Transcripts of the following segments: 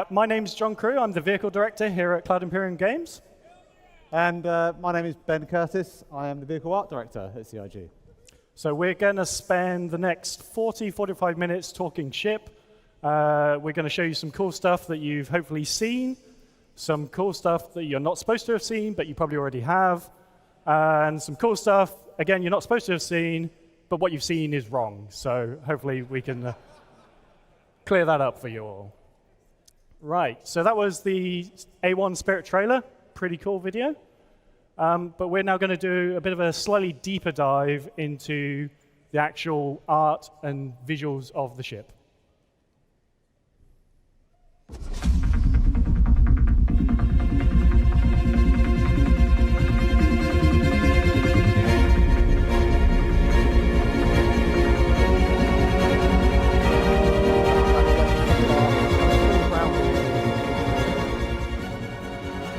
My name's John Crew. I'm the Vehicle Director here at Cloud Imperium Games. And my name is Ben Curtis. I am the Vehicle Art Director at CIG. So we're going to spend the next 45 minutes talking ship. We're going to show you some cool stuff that you've hopefully seen, some cool stuff that you're not supposed to have seen, but you probably already have, and some cool stuff, again, you're not supposed to have seen, but what you've seen is wrong. So hopefully we can clear that up for you all. Right, so that was the A1 Spirit trailer. Pretty cool video. But we're now going to do a bit of a slightly deeper dive into the actual art and visuals of the ship.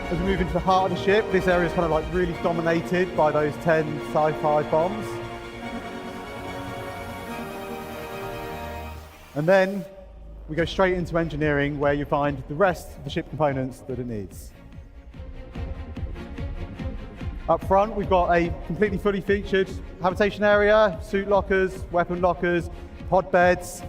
As we move into the heart of the ship, this area is kind of like really dominated by those 10 sci-fi bombs. And then we go straight into engineering, where you find the rest of the ship components that it needs. Up front, we've got a completely fully featured habitation area, suit lockers, weapon lockers, pod beds,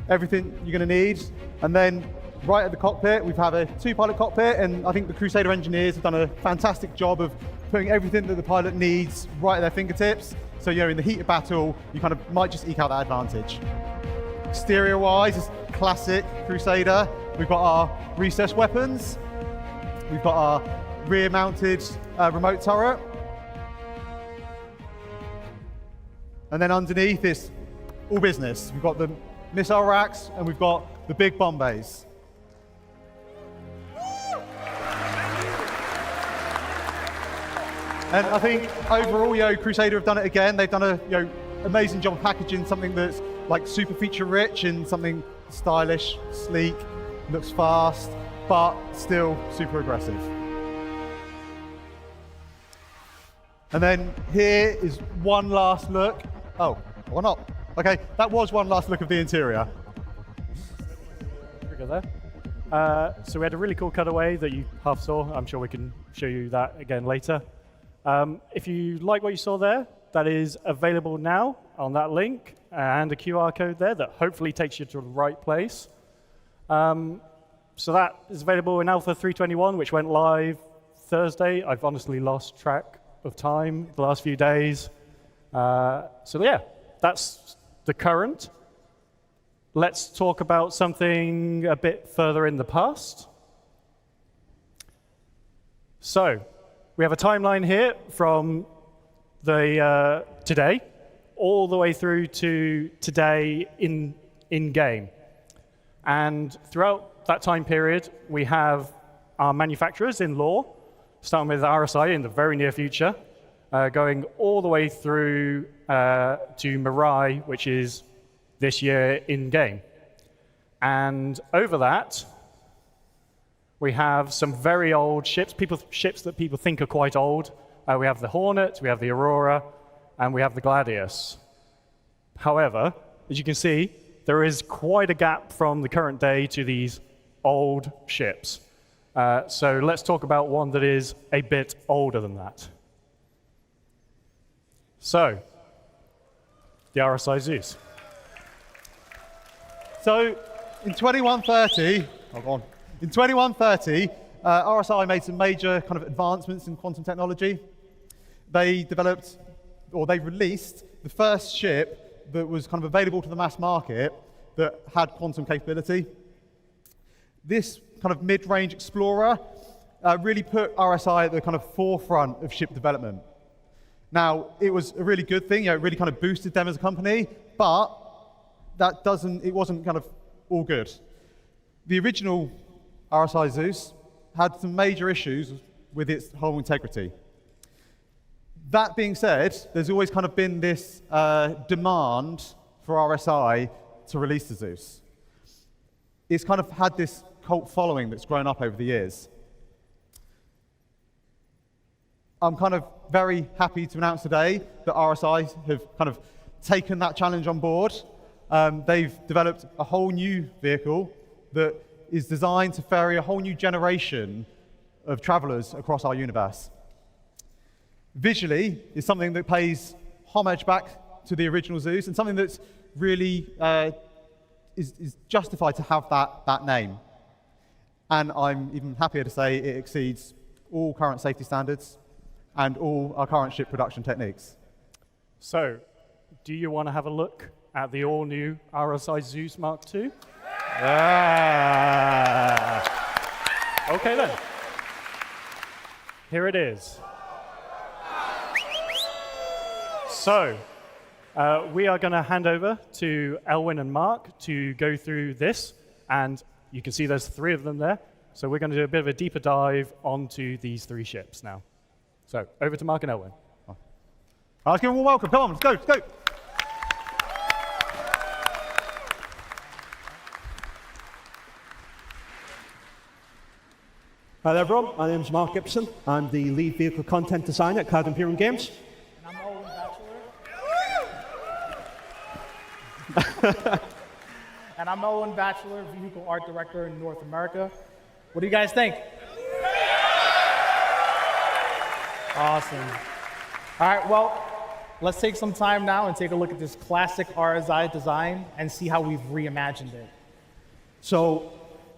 everything you're going to need. And then right at the cockpit, we have a two-pilot cockpit, and I think the Crusader engineers have done a fantastic job of putting everything that the pilot needs right at their fingertips. So, in the heat of battle, you kind of might just eke out that advantage. Exterior-wise, it's classic Crusader. We've got our recessed weapons. We've got our rear-mounted remote turret. And then underneath is all business. We've got the missile racks, and we've got the big bomb bays. And I think overall, Crusader have done it again. They've done a amazing job of packaging something that's like super feature rich and something stylish, sleek, looks fast, but still super aggressive. And then here is one last look. Oh, or not. Okay, that was one last look of the interior. There. So we had a really cool cutaway that you half saw. I'm sure we can show you that again later. If you like what you saw there, that is available now on that link and a QR code there that hopefully takes you to the right place. So that is available in Alpha 3.21, which went live Thursday. I've honestly lost track of time the last few days. So yeah, that's the current. Let's talk about something a bit further in the past. So we have a timeline here from the today all the way through to today in game. And throughout that time period, we have our manufacturers in law, starting with RSI in the very near future, going all the way through to Mirai, which is this year in game. And over that, we have some very old ships, ships that people think are quite old. We have the Hornet, we have the Aurora, and we have the Gladius. However, as you can see, there is quite a gap from the current day to these old ships. So let's talk about one that is a bit older than that. So, the RSI Zeus. So, in 2130, RSI made some major kind of advancements in quantum technology. They developed, or they released, the first ship that was kind of available to the mass market that had quantum capability. This kind of mid-range explorer really put RSI at the kind of forefront of ship development. Now, it was a really good thing. It really kind of boosted them as a company, but it wasn't kind of all good. The original RSI Zeus had some major issues with its hull integrity. That being said, there's always kind of been this demand for RSI to release the Zeus. It's kind of had this cult following that's grown up over the years. I'm kind of very happy to announce today that RSI have kind of taken that challenge on board. They've developed a whole new vehicle that is designed to ferry a whole new generation of travelers across our universe. Visually, is something that pays homage back to the original Zeus, and something that's really is justified to have that name. And I'm even happier to say it exceeds all current safety standards and all our current ship production techniques. So, do you want to have a look at the all-new RSI Zeus Mark II? Okay then. Here it is. So, we are going to hand over to Elwin and Mark to go through this, and you can see there's 3 of them there. So we're going to do a bit of a deeper dive onto these 3 ships now. So, over to Mark and Elwin. Let's give them a welcome. Come on, let's go, let's go. Hi there, everyone. My name's Mark Gibson. I'm the lead vehicle content designer at Cloud Imperium Games. And I'm Owen Batchelor. And I'm Owen Batchelor, vehicle art director in North America. What do you guys think? Awesome. All right, well, let's take some time now and take a look at this classic RSI design and see how we've reimagined it. So,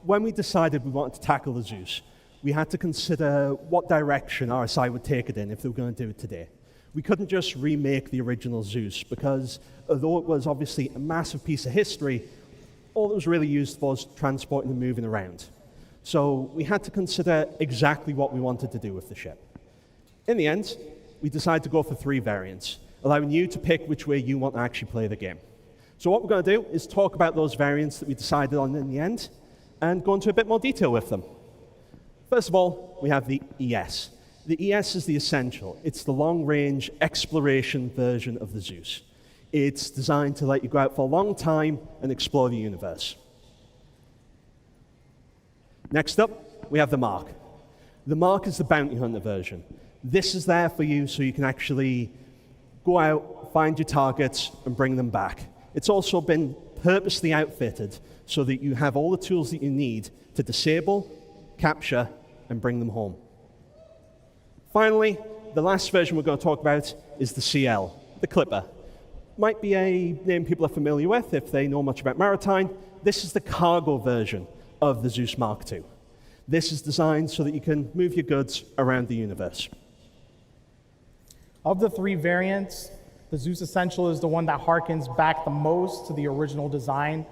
when we decided we wanted to tackle the Zeus, we had to consider what direction RSI would take it in if they were going to do it today. We couldn't just remake the original Zeus because, although it was obviously a massive piece of history, all it was really used for was transporting and moving around. So we had to consider exactly what we wanted to do with the ship. In the end, we decided to go for 3 variants, allowing you to pick which way you want to actually play the game. So what we're going to do is talk about those variants that we decided on in the end and go into a bit more detail with them. First of all, we have the ES. The ES is the essential. It's the long-range exploration version of the Zeus. It's designed to let you go out for a long time and explore the universe. Next up, we have the Mark. The Mark is the bounty hunter version. This is there for you so you can actually go out, find your targets, and bring them back. It's also been purposely outfitted so that you have all the tools that you need to disable, capture, and bring them home. Finally, the last version we're going to talk about is the CL, the Clipper. Might be a name people are familiar with if they know much about maritime. This is the cargo version of the Zeus Mark II. This is designed so that you can move your goods around the universe. Of the 3 variants, the Zeus Essential is the one that harkens back the most to the original design,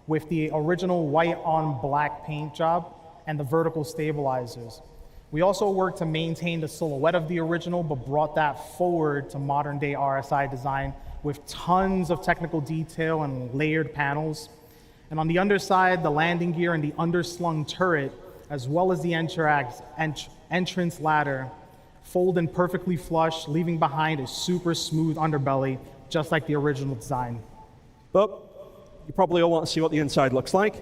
with the original white on black paint job and the vertical stabilizers. We also worked to maintain the silhouette of the original, but brought that forward to modern day RSI design with tons of technical detail and layered panels. And on the underside, the landing gear and the underslung turret, as well as the entrance ladder, fold in perfectly flush, leaving behind a super smooth underbelly, just like the original design. But you probably all want to see what the inside looks like,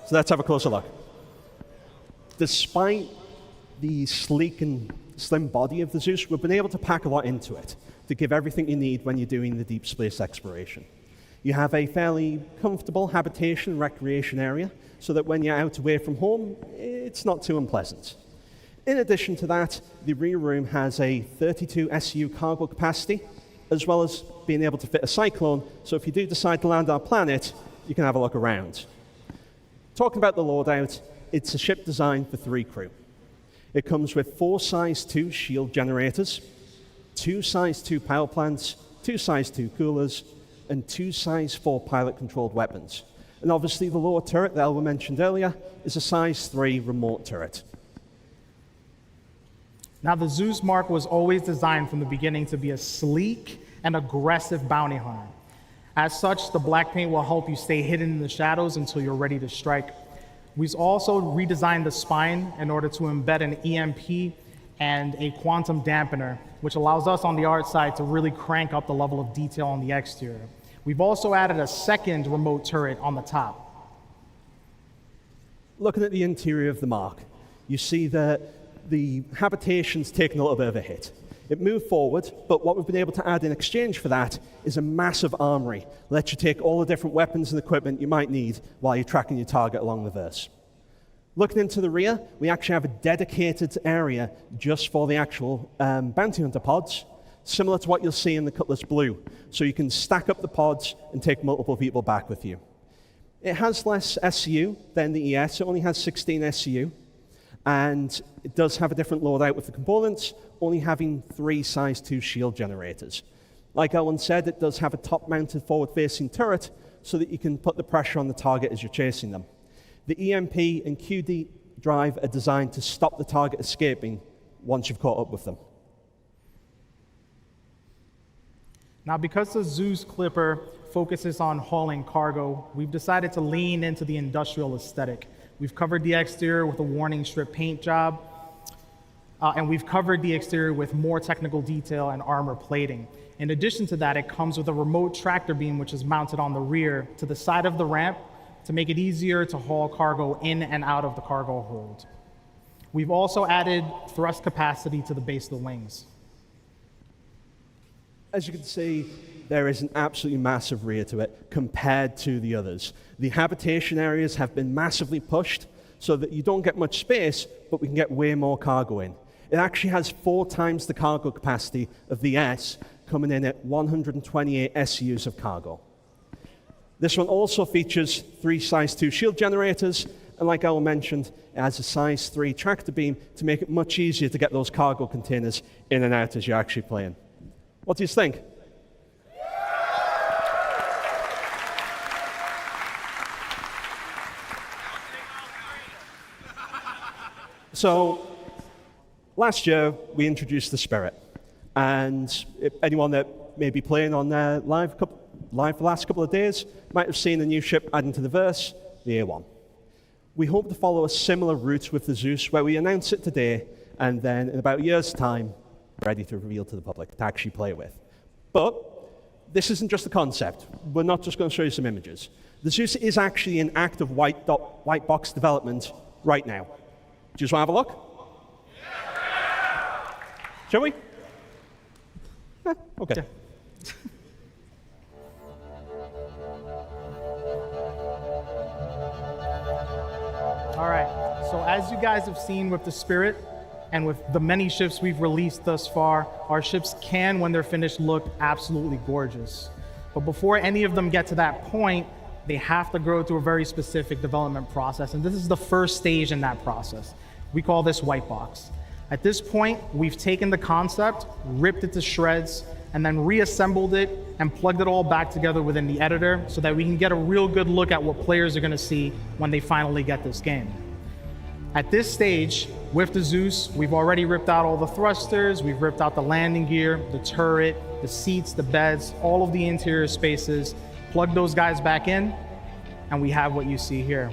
so let's have a closer look. Despite the sleek and slim body of the Zeus, we've been able to pack a lot into it to give everything you need when you're doing the deep space exploration. You have a fairly comfortable habitation and recreation area so that when you're out away from home, it's not too unpleasant. In addition to that, the rear room has a 32 SU cargo capacity, as well as being able to fit a Cyclone, so if you do decide to land on our planet, you can have a look around. Talking about the loadout, it's a ship designed for 3 crew. It comes with 4 size 2 shield generators, 2 size 2 power plants, 2 size 2 coolers, and 2 size 4 pilot-controlled weapons. And obviously the lower turret that Elwin mentioned earlier is a size 3 remote turret. Now, the Zeus Mark was always designed from the beginning to be a sleek and aggressive bounty hunter. As such, the black paint will help you stay hidden in the shadows until you're ready to strike. We've also redesigned the spine in order to embed an EMP and a quantum dampener, which allows us on the art side to really crank up the level of detail on the exterior. We've also added a second remote turret on the top. Looking at the interior of the Mark, you see that the habitation's taken a little bit of a hit. It moved forward, but what we've been able to add in exchange for that is a massive armory. Let you take all the different weapons and equipment you might need while you're tracking your target along the verse. Looking into the rear, we actually have a dedicated area just for the actual bounty hunter pods, similar to what you'll see in the Cutlass Blue. So you can stack up the pods and take multiple people back with you. It has less SCU than the ES. It only has 16 SCU. And it does have a different loadout with the components, only having 3 size 2 shield generators. Like Elwin said, it does have a top-mounted forward-facing turret so that you can put the pressure on the target as you're chasing them. The EMP and QD drive are designed to stop the target escaping once you've caught up with them. Now, because the Zeus Clipper focuses on hauling cargo, we've decided to lean into the industrial aesthetic. We've covered the exterior with a warning strip paint job, and we've covered the exterior with more technical detail and armor plating. In addition to that, it comes with a remote tractor beam, which is mounted on the rear to the side of the ramp to make it easier to haul cargo in and out of the cargo hold. We've also added thrust capacity to the base of the wings. As you can see, there is an absolutely massive rear to it compared to the others. The habitation areas have been massively pushed so that you don't get much space, but we can get way more cargo in. It actually has 4 times the cargo capacity of the S, coming in at 128 SCUs of cargo. This one also features 3 size 2 shield generators, and like Al mentioned, it has a size 3 tractor beam to make it much easier to get those cargo containers in and out as you're actually playing. What do you think? So, last year we introduced the Spirit, and anyone that may be playing on live for the last couple of days might have seen a new ship adding to the verse, the A1. We hope to follow a similar route with the Zeus, where we announce it today, and then in about a year's time, ready to reveal to the public to actually play with. But this isn't just a concept. We're not just going to show you some images. The Zeus is actually in active white box development right now. Do you just want to have a look? Yeah. Shall we? Okay. Yeah. All right, so as you guys have seen with the Spirit and with the many ships we've released thus far, our ships can, when they're finished, look absolutely gorgeous. But before any of them get to that point, they have to go through a very specific development process, and this is the first stage in that process. We call this white box. At this point, we've taken the concept, ripped it to shreds, and then reassembled it and plugged it all back together within the editor so that we can get a real good look at what players are going to see when they finally get this game. At this stage, with the Zeus, we've already ripped out all the thrusters, we've ripped out the landing gear, the turret, the seats, the beds, all of the interior spaces, plugged those guys back in, and we have what you see here.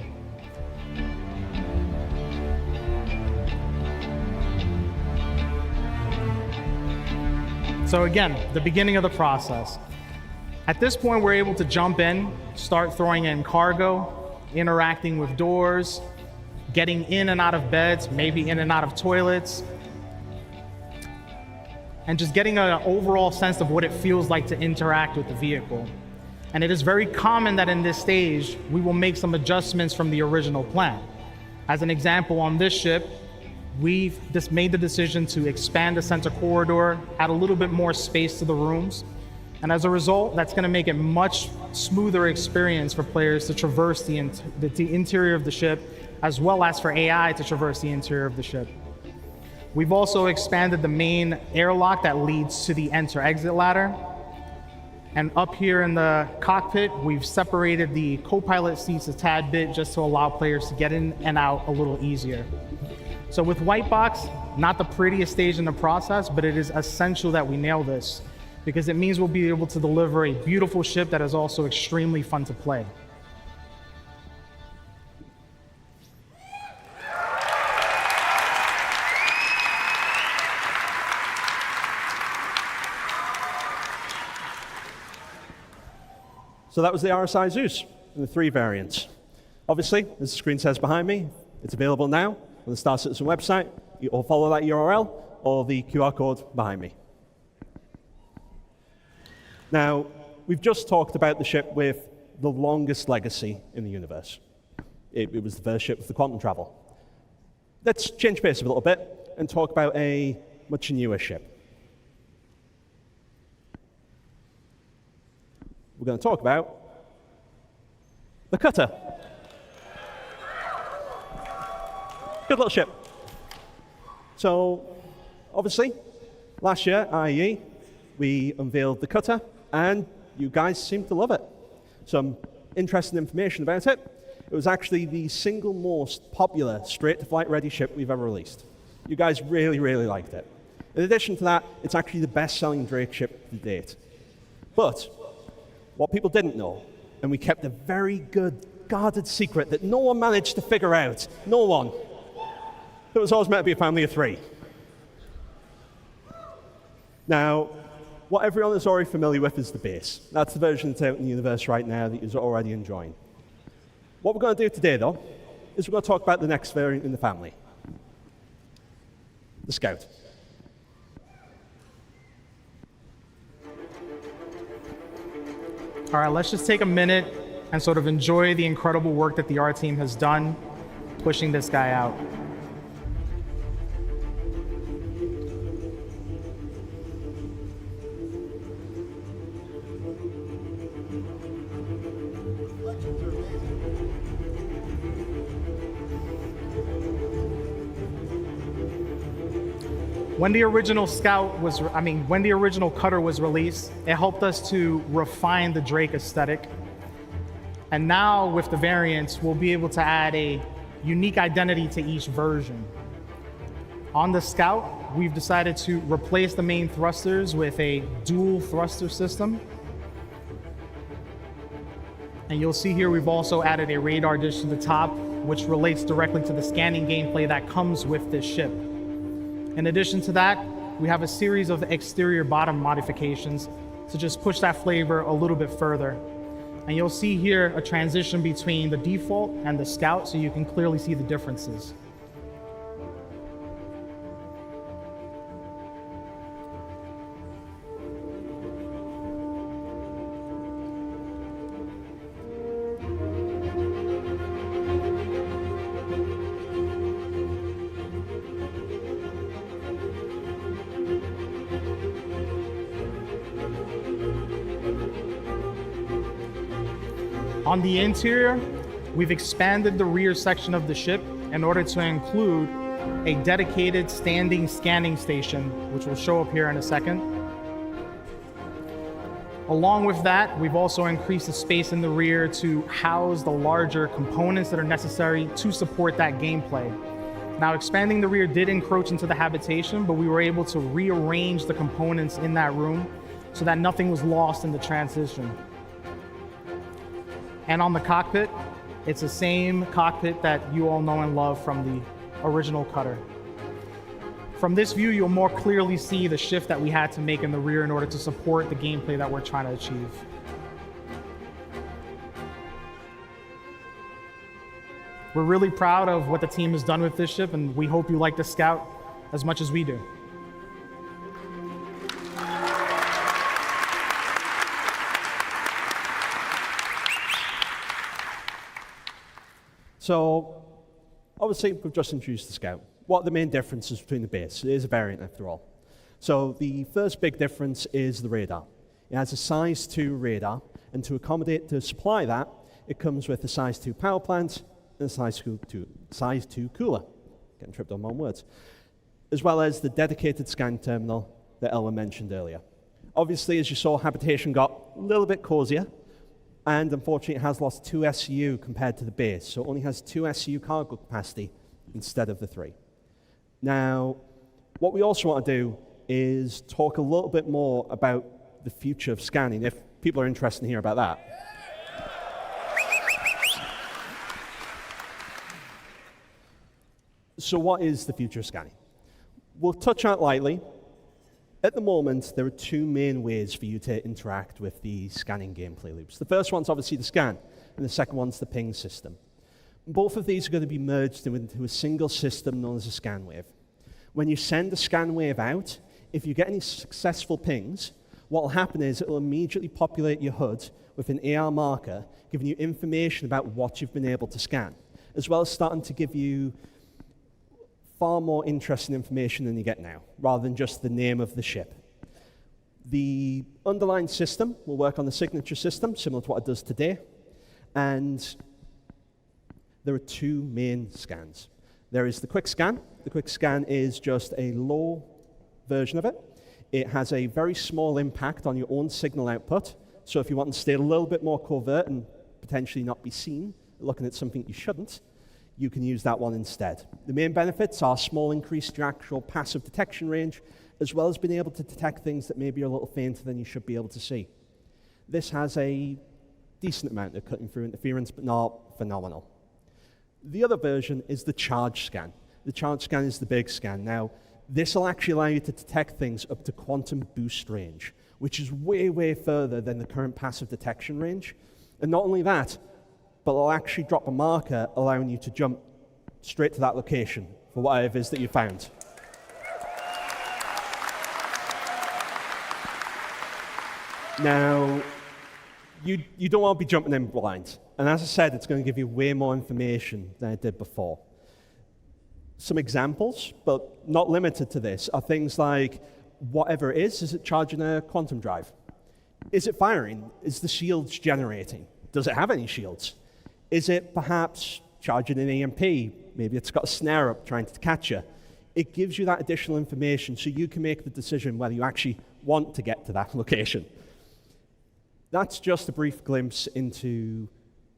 So again, the beginning of the process. At this point, we're able to jump in, start throwing in cargo, interacting with doors, getting in and out of beds, maybe in and out of toilets, and just getting an overall sense of what it feels like to interact with the vehicle. And it is very common that in this stage, we will make some adjustments from the original plan. As an example, on this ship, we've just made the decision to expand the center corridor, add a little bit more space to the rooms. And as a result, that's going to make it much smoother experience for players to traverse the interior of the ship, as well as for AI to traverse the interior of the ship. We've also expanded the main airlock that leads to the enter-exit ladder. And up here in the cockpit, we've separated the co-pilot seats a tad bit just to allow players to get in and out a little easier. So with white box, not the prettiest stage in the process, but it is essential that we nail this because it means we'll be able to deliver a beautiful ship that is also extremely fun to play. So that was the RSI Zeus in the 3 variants. Obviously, as the screen says behind me, it's available now on the Star Citizen website. You all follow that URL or the QR code behind me. Now, we've just talked about the ship with the longest legacy in the universe. It was the first ship with the quantum travel. let's change pace a little bit and talk about a much newer ship. We're going to talk about the Cutter. Good little ship. So, obviously, last year, IEE, we unveiled the Cutter, and you guys seem to love it. Some interesting information about it. It was actually the single most popular straight-to-flight ready ship we've ever released. You guys really, really liked it. In addition to that, it's actually the best-selling Drake ship to date. But what people didn't know, and we kept a very good guarded secret that no one managed to figure out, no one, it was always meant to be a family of 3. Now, what everyone is already familiar with is the base. That's the version that's out in the universe right now that you're already enjoying. What we're going to do today, though, is we're going to talk about the next variant in the family, the Scout. All right, let's just take a minute and sort of enjoy the incredible work that the art team has done pushing this guy out. When the original when the original Cutter was released, it helped us to refine the Drake aesthetic. And now with the variants, we'll be able to add a unique identity to each version. On the Scout, we've decided to replace the main thrusters with a dual thruster system. And you'll see here we've also added a radar dish to the top, which relates directly to the scanning gameplay that comes with this ship. In addition to that, we have a series of exterior bottom modifications to just push that flavor a little bit further. And you'll see here a transition between the default and the Scout, so you can clearly see the differences. On the interior, we've expanded the rear section of the ship in order to include a dedicated standing scanning station, which will show up here in a second. Along with that, we've also increased the space in the rear to house the larger components that are necessary to support that gameplay. Now, expanding the rear did encroach into the habitation, but we were able to rearrange the components in that room so that nothing was lost in the transition. And on the cockpit, it's the same cockpit that you all know and love from the original Cutter. From this view, you'll more clearly see the shift that we had to make in the rear in order to support the gameplay that we're trying to achieve. We're really proud of what the team has done with this ship, and we hope you like the Scout as much as we do. So, obviously, we've just introduced the Scout. What are the main differences between the base? It is a variant, after all. So, the first big difference is the radar. It has a size 2 radar, and to supply that, it comes with a size 2 power plant and a size 2 cooler. Getting tripped on my own words. As well as the dedicated scan terminal that Elwin mentioned earlier. Obviously, as you saw, habitation got a little bit cozier. And unfortunately, it has lost 2 SU compared to the base, so it only has 2 SU cargo capacity instead of the 3. Now, what we also want to do is talk a little bit more about the future of scanning, if people are interested in hearing about that. So what is the future of scanning? We'll touch on it lightly. At the moment, there are 2 main ways for you to interact with the scanning gameplay loops. The first one's obviously the scan, and the second one's the ping system. Both of these are going to be merged into a single system known as a scan wave. When you send a scan wave out, if you get any successful pings, what will happen is it will immediately populate your HUD with an AR marker, giving you information about what you've been able to scan, as well as starting to give you far more interesting information than you get now, rather than just the name of the ship. The underlying system will work on the signature system, similar to what it does today. And there are two main scans. There is the quick scan. The quick scan is just a low version of it. It has a very small impact on your own signal output. So if you want to stay a little bit more covert and potentially not be seen looking at something you shouldn't, you can use that one instead. The main benefits are small increase to your actual passive detection range, as well as being able to detect things that maybe are a little fainter than you should be able to see. This has a decent amount of cutting through interference, but not phenomenal. The other version is the charge scan. The charge scan is the big scan. Now, this will actually allow you to detect things up to quantum boost range, which is way, way further than the current passive detection range. And not only that, but it'll actually drop a marker allowing you to jump straight to that location for whatever it is that you found. Now, you don't want to be jumping in blind. And as I said, it's going to give you way more information than it did before. Some examples, but not limited to this, are things like, whatever it is it charging a quantum drive? Is it firing? Is the shields generating? Does it have any shields? Is it perhaps charging an EMP? Maybe it's got a snare up trying to catch you. It gives you that additional information so you can make the decision whether you actually want to get to that location. That's just a brief glimpse into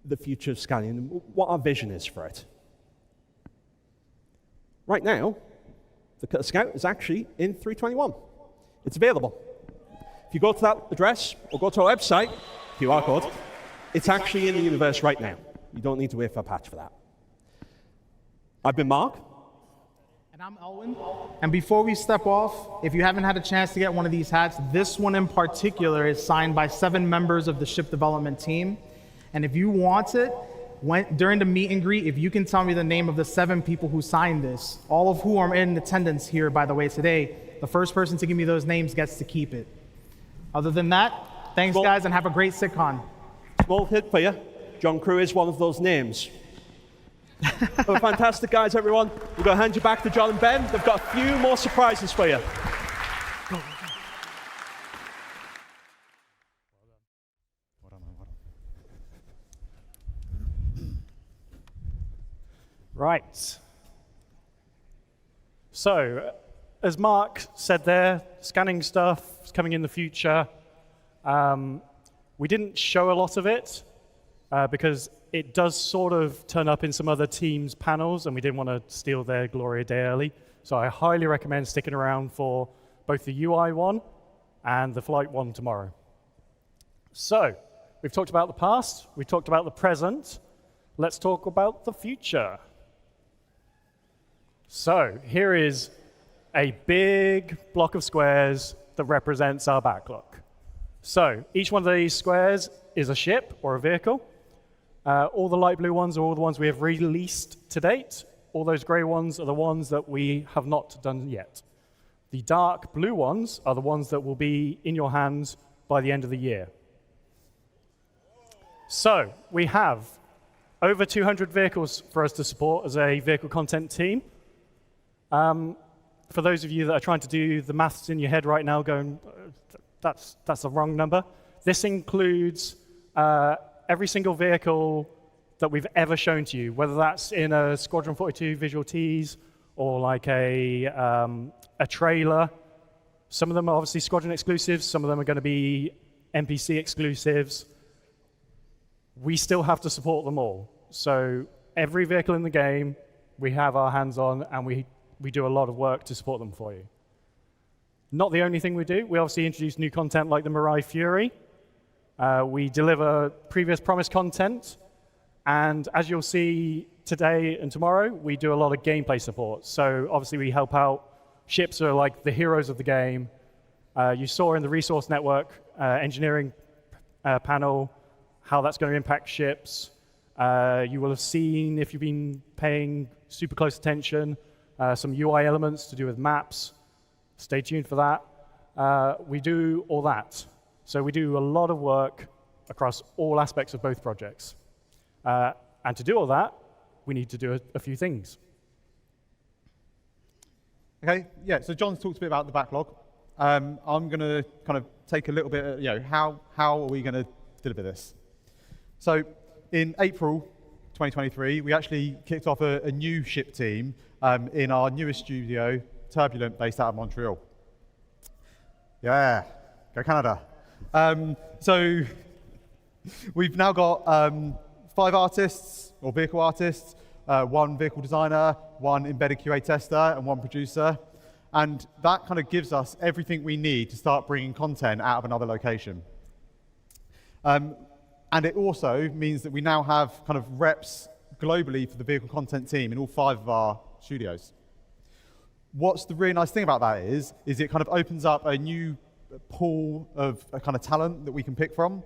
the future of scanning and what our vision is for it. Right now, the Cutter Scout is actually in 321. It's available. If you go to that address or go to our website, QR code, it's actually in the universe right now. You don't need to wait for a patch for that. I've been Mark. And I'm Elwin. And before we step off, if you haven't had a chance to get one of these hats, this one in particular is signed by 7 members of the ship development team. And if you want it, during the meet and greet, if you can tell me the name of the 7 people who signed this, all of who are in attendance here, by the way, today, the first person to give me those names gets to keep it. Other than that, thanks, guys, and have a great CitizenCon. Small hit for you. John Crew is one of those names. Well, fantastic, guys, everyone. We're going to hand you back to John and Ben. They've got a few more surprises for you. Right. So, as Mark said there, scanning stuff is coming in the future. We didn't show a lot of it because it does sort of turn up in some other teams' panels, and we didn't want to steal their glory a day early. So I highly recommend sticking around for both the UI one and the flight one tomorrow. So, we've talked about the past, we've talked about the present. Let's talk about the future. So, here is a big block of squares that represents our backlog. So, each one of these squares is a ship or a vehicle. All the light blue ones are all the ones we have released to date. All those gray ones are the ones that we have not done yet. The dark blue ones are the ones that will be in your hands by the end of the year. So, we have over 200 vehicles for us to support as a vehicle content team. For those of you that are trying to do the maths in your head right now going, that's the wrong number, this includes every single vehicle that we've ever shown to you, whether that's in a Squadron 42 visual tease or like a trailer. Some of them are obviously Squadron exclusives, some of them are going to be NPC exclusives. We still have to support them all. So every vehicle in the game, we have our hands on, and we do a lot of work to support them for you. Not the only thing we do. We obviously introduce new content like the Mirai Fury. We deliver previous promised content. And as you'll see today and tomorrow, we do a lot of gameplay support. So obviously we help out. Ships are like the heroes of the game. You saw in the resource network engineering panel how that's going to impact ships. You will have seen, if you've been paying super close attention, some UI elements to do with maps. Stay tuned for that. We do all that. So we do a lot of work across all aspects of both projects. And to do all that, we need to do a few things. Okay, yeah, so John's talked a bit about the backlog. I'm going to kind of take a little bit, how are we going to deliver this? So in April 2023, we actually kicked off a new ship team in our newest studio, Turbulent, based out of Montreal. Yeah, go Canada. So we've now got 5 artists, or vehicle artists, 1 vehicle designer, 1 embedded QA tester, and 1 producer. And that kind of gives us everything we need to start bringing content out of another location. And it also means that we now have kind of reps globally for the vehicle content team in all 5 of our studios. What's the really nice thing about that is it kind of opens up a new pool of a kind of talent that we can pick from.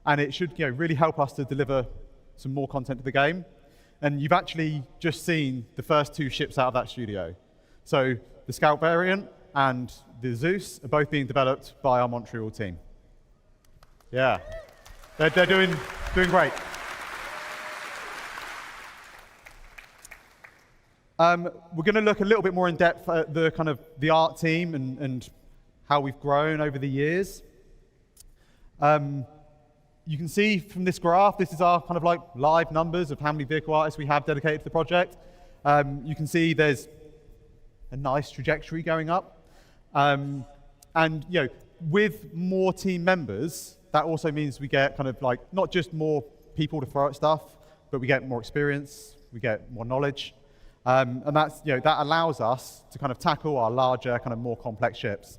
And it should really help us to deliver some more content to the game. And you've actually just seen the first 2 ships out of that studio. So the Scout variant and the Zeus are both being developed by our Montreal team. Yeah, they're doing great. We're going to look a little bit more in depth at the art team and how we've grown over the years. You can see from this graph, this is our kind of like live numbers of how many vehicle artists we have dedicated to the project. You can see there's a nice trajectory going up. And with more team members, that also means we get kind of like not just more people to throw at stuff, but we get more experience, we get more knowledge. And that's, that allows us to kind of tackle our larger, kind of more complex ships.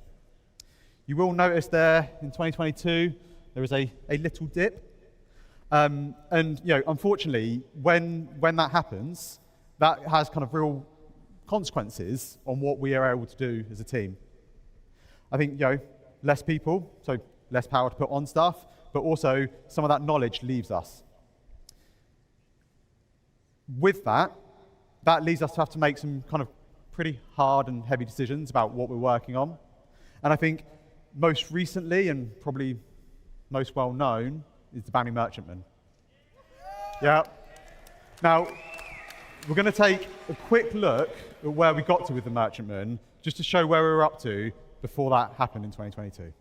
You will notice there in 2022, there is a little dip. And unfortunately, when that happens, that has kind of real consequences on what we are able to do as a team. I think, less people, so less power to put on stuff, but also some of that knowledge leaves us. With that leads us to have to make some kind of pretty hard and heavy decisions about what we're working on. And I think most recently, and probably most well known, is the Bounty Merchantman. Yeah. Now, we're going to take a quick look at where we got to with the Merchantman, just to show where we were up to before that happened in 2022.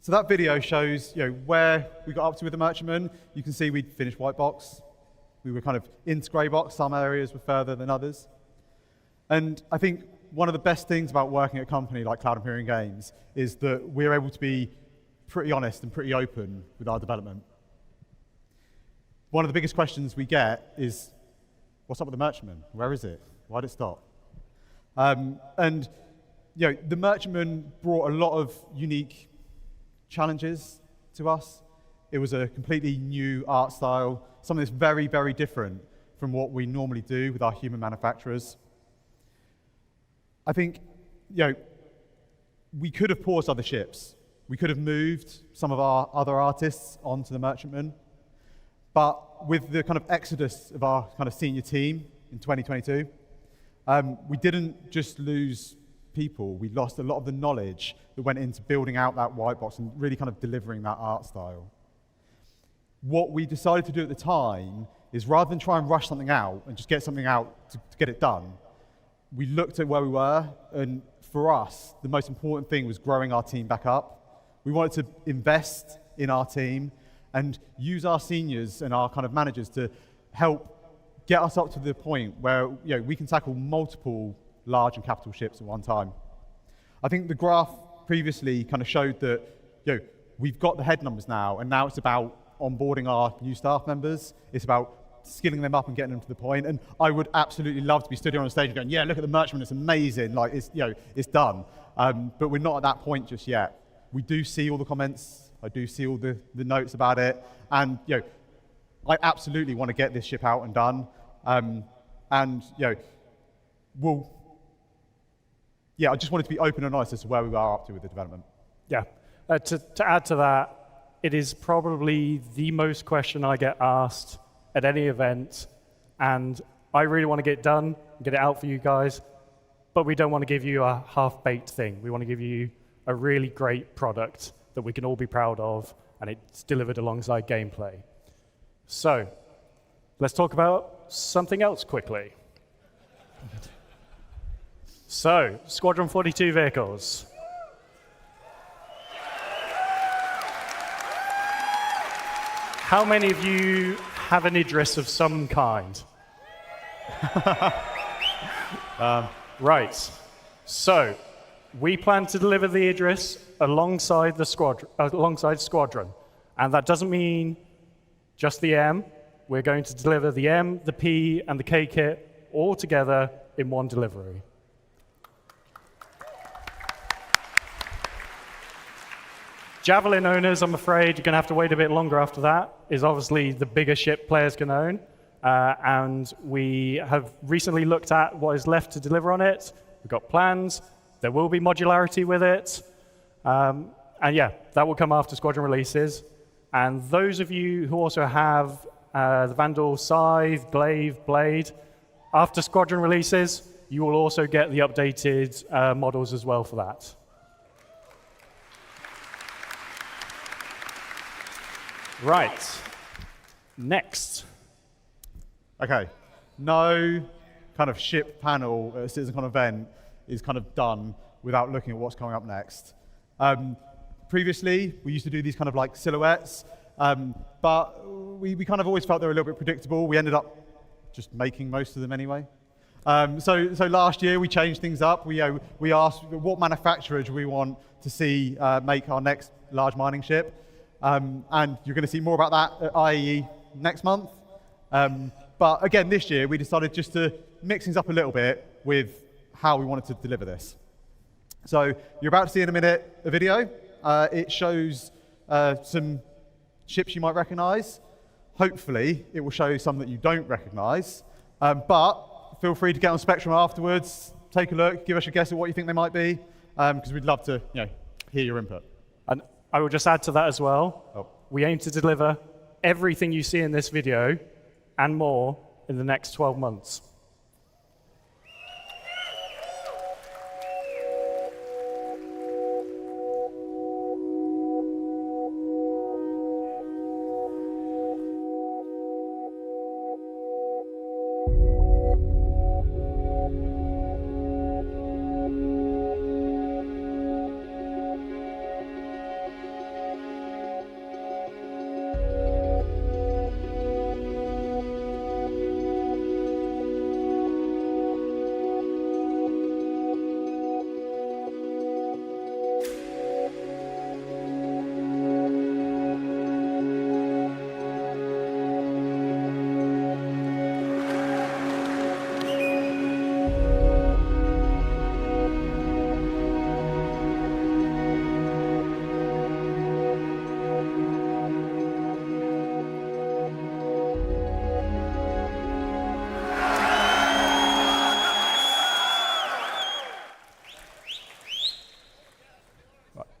So that video shows where we got up to with the merchantman. You can see we'd finished white box. We were kind of into grey box. Some areas were further than others. And I think one of the best things about working at a company like Cloud Imperium Games is that we're able to be pretty honest and pretty open with our development. One of the biggest questions we get is, what's up with the merchantman? Where is it? Why did it stop? The merchantman brought a lot of unique challenges to us. It was a completely new art style, something that's very, very different from what we normally do with our human manufacturers. I think, we could have paused other ships. We could have moved some of our other artists onto the merchantman. But with the kind of exodus of our kind of senior team in 2022, we didn't just lose people. We lost a lot of the knowledge that went into building out that white box and really kind of delivering that art style. What we decided to do at the time is, rather than try and rush something out and just get something out to get it done, we looked at where we were, and for us, the most important thing was growing our team back up. We wanted to invest in our team and use our seniors and our kind of managers to help get us up to the point where we can tackle multiple large and capital ships at one time. I think the graph previously kind of showed that we've got the head numbers now, and now it's about onboarding our new staff members. It's about skilling them up and getting them to the point. And I would absolutely love to be stood here on the stage and going, yeah, look at the merchantman, it's amazing, like it's done. But we're not at that point just yet. We do see all the comments. I do see all the notes about it. And I absolutely want to get this ship out and done. I just wanted to be open and honest as to where we are up to with the development. Yeah. To add to that, it is probably the most question I get asked at any event, and I really want to get it done, get it out for you guys, but we don't want to give you a half-baked thing. We want to give you a really great product that we can all be proud of, and it's delivered alongside gameplay. So, let's talk about something else quickly. So, Squadron 42 vehicles. How many of you have an Idris of some kind? Right. So, we plan to deliver the Idris alongside the Squadron, and that doesn't mean just the M. We're going to deliver the M, the P, and the K kit all together in one delivery. Javelin owners, I'm afraid you're going to have to wait a bit longer after that, is obviously the bigger ship players can own. And we have recently looked at what is left to deliver on it. We've got plans. There will be modularity with it. And yeah, that will come after Squadron releases. And those of you who also have the Vandal Scythe, Glaive, Blade, after Squadron releases, you will also get the updated models as well for that. Right. Next. Okay. No kind of ship panel at a CitizenCon event is kind of done without looking at what's coming up next. Previously, we used to do these kind of like silhouettes, but we kind of always felt they were a little bit predictable. We ended up just making most of them anyway. So last year, we changed things up. We asked what manufacturer do we want to see make our next large mining ship. And you're going to see more about that at IAE next month. But again, this year, we decided just to mix things up a little bit with how we wanted to deliver this. So you're about to see in a minute a video. It shows some ships you might recognize. Hopefully, it will show you some that you don't recognize. But feel free to get on Spectrum afterwards, take a look, give us a guess at what you think they might be, because we'd love to hear your input. And I will just add to that as well. Oh. We aim to deliver everything you see in this video and more in the next 12 months.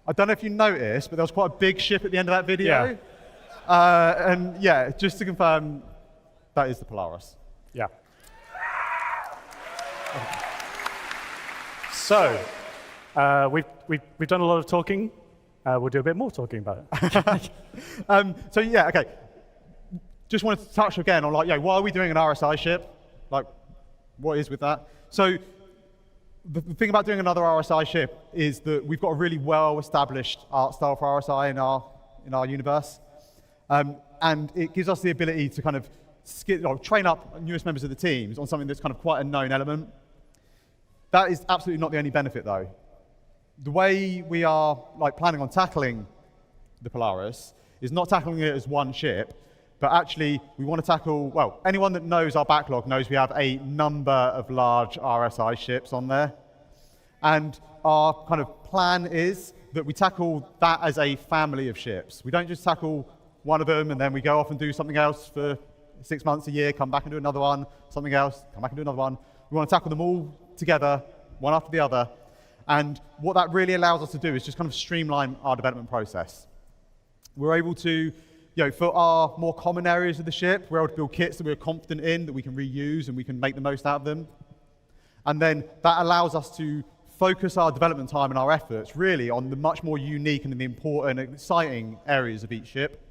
I don't know if you noticed, but there was quite a big ship at the end of that video. Yeah. And yeah, just to confirm, that is the Polaris. Yeah. So, we've done a lot of talking. We'll do a bit more talking about it. So yeah, okay. Just wanted to touch again on like, why are we doing an RSI ship? Like, what is with that? So the thing about doing another RSI ship is that we've got a really well-established art style for RSI in our universe, and it gives us the ability to kind of train up newest members of the teams on something that's kind of quite a known element. That is absolutely not the only benefit, though. The way we are planning on tackling the Polaris is not tackling it as one ship, but actually we want to tackle, well, anyone that knows our backlog knows we have a number of large RSI ships on there. And our kind of plan is that we tackle that as a family of ships. We don't just tackle one of them and then we go off and do something else for 6 months, a year, come back and do another one, something else, come back and do another one. We want to tackle them all together, one after the other. And what that really allows us to do is just kind of streamline our development process. We're able to, for our more common areas of the ship, we're able to build kits that we're confident in, that we can reuse and we can make the most out of them. And then that allows us to focus our development time and our efforts really on the much more unique and the important and exciting areas of each ship.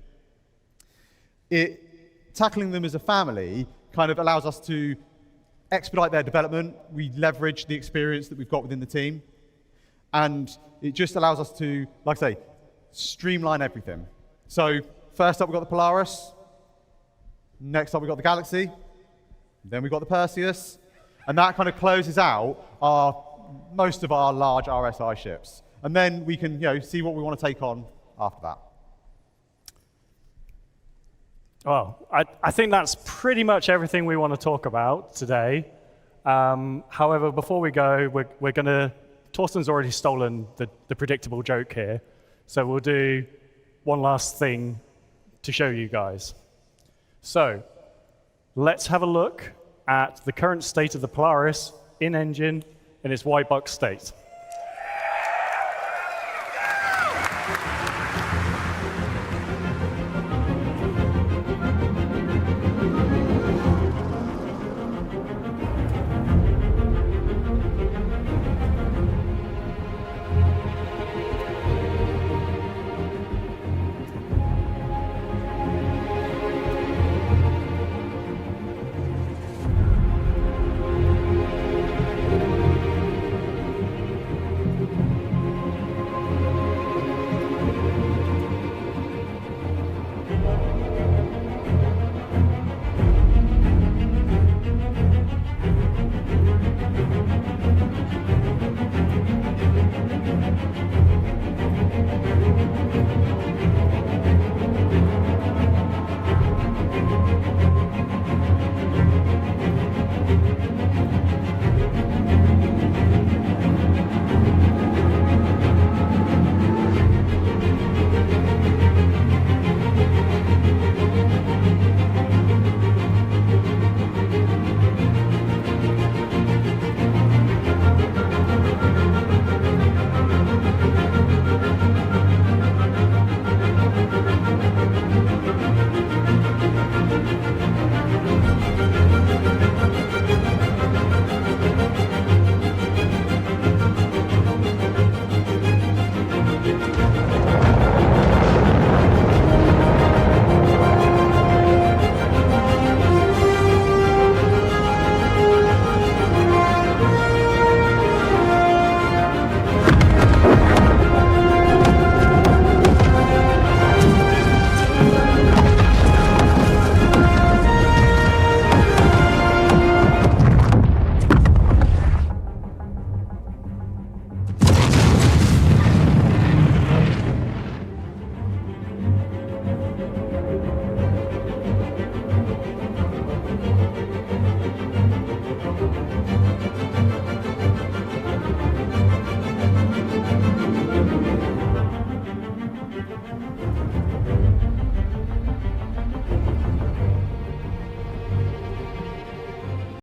Tackling them as a family kind of allows us to expedite their development. We leverage the experience that we've got within the team. And it just allows us to, like I say, streamline everything. So first up, we've got the Polaris. Next up, we've got the Galaxy. Then we've got the Perseus. And that kind of closes out most of our large RSI ships. And then we can see what we want to take on after that. Well, I think that's pretty much everything we want to talk about today. However, before we go, we're going to... Torsten's already stolen the predictable joke here, so we'll do one last thing to show you guys. So let's have a look at the current state of the Polaris in engine in its white box state.